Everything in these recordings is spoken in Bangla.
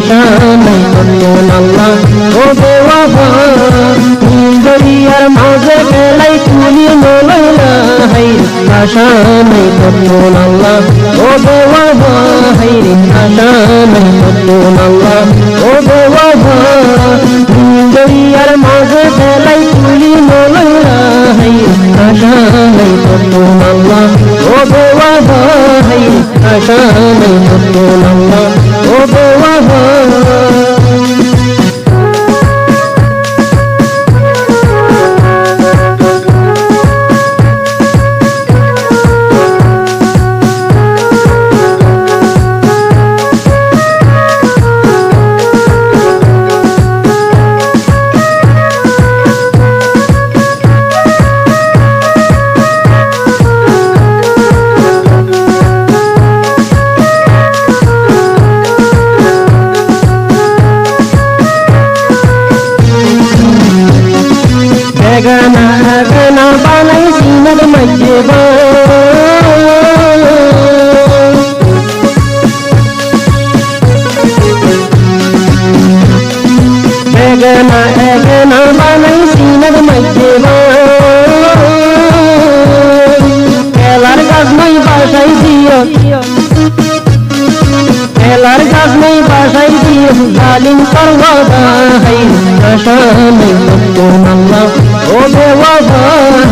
আশা নাই নতুন আল্লাহ ও বেওয়াফা দরিয়ার মাঝে গেলাই তুলি নলইলা হাইরে আশা নাই নতুন আল্লাহ ও বেওয়াফা হাইরে আশা নাই নতুন আল্লাহ ও বেওয়াফা দরিয়ার মাঝে গেলাই তুলি নলইলা হাইরে আশা নাই নতুন আল্লাহ ও বেওয়াফা হাইরে আশা নাই নতুন আল্লাহ ও বেওয়াফা গানা গানা বানাই সিনার মধ্যে গানা গানা বানাই সিনার মধ্যে খেলার গাছ নাই বাসাই দিও খেলার গাছ নেই বাসাই দিও জালিম সর্বদা হাইরে আশা নাই নতুন আল্লাহ ও বেওয়াফা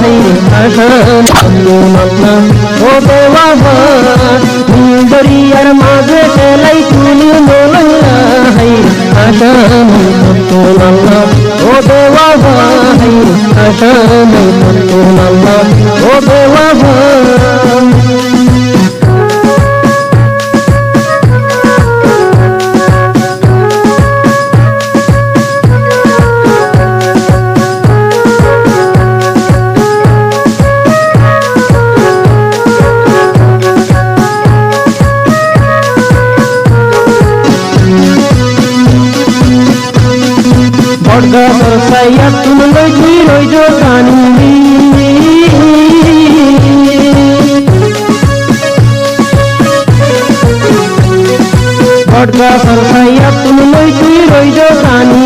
হাইরে আশা নতুন আল্লাহ ও বেওয়াফা দরিয়ার মাঝে খেলাই তুলি নলইলা হাইরে আশা নাই নতুন আল্লাহ ও বেওয়াফা হাইরে আশা নাই নতুন আল্লাহ ও বেওয়াফা বড়গা বরসাইয়া তুমি লইছি রইজ কানি বড়গা বরসাইয়া তুমি লইছি রইজ কানি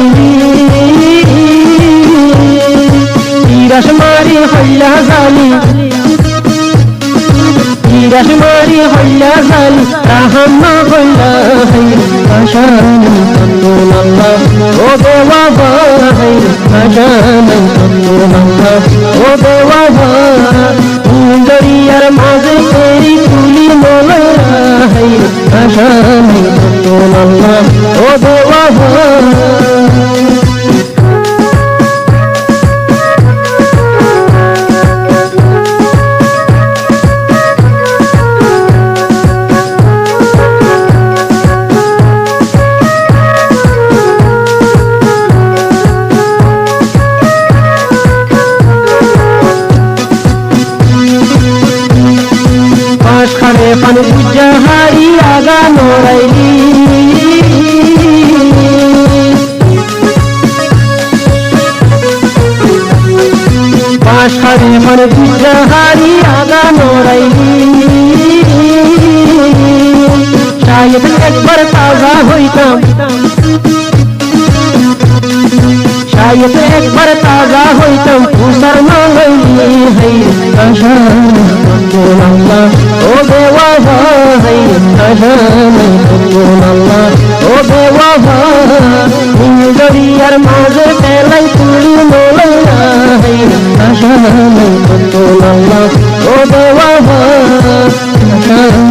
তিরাস মারি হইলা জানি তিরাস মারি হইলা জানি রাহাম না হইলা হাইরে আশা নাই নতুন আল্লাহ ও বেওয়াফা হাইরে আশা নাই নতুন আল্লাহ ও বেওয়াফা দরিয়ার মাঝে তেরি তুলি নলইলা হাইরে আশা নাই নতুন আল্লাহ ও বেওয়াফা খানে পানি বুঝা হারি আগা নড়াইলি পাঁচ খানে পানি বুঝা হারি আগা নড়াইলি শায়দ একবার তাজা হইতাম শায়দ একবার তাজা হইতাম তুষার না হইলি হাইরে আশা নতুন আল্লাহ ও বেওয়াফা হাইরে আশা নতুন আল্লাহ ও বেওয়াফা দরিয়ার মাঝে খেলাই তুলি নলইলা হাইরে আশা নতুন আল্লাহ ও বেওয়াফা আশা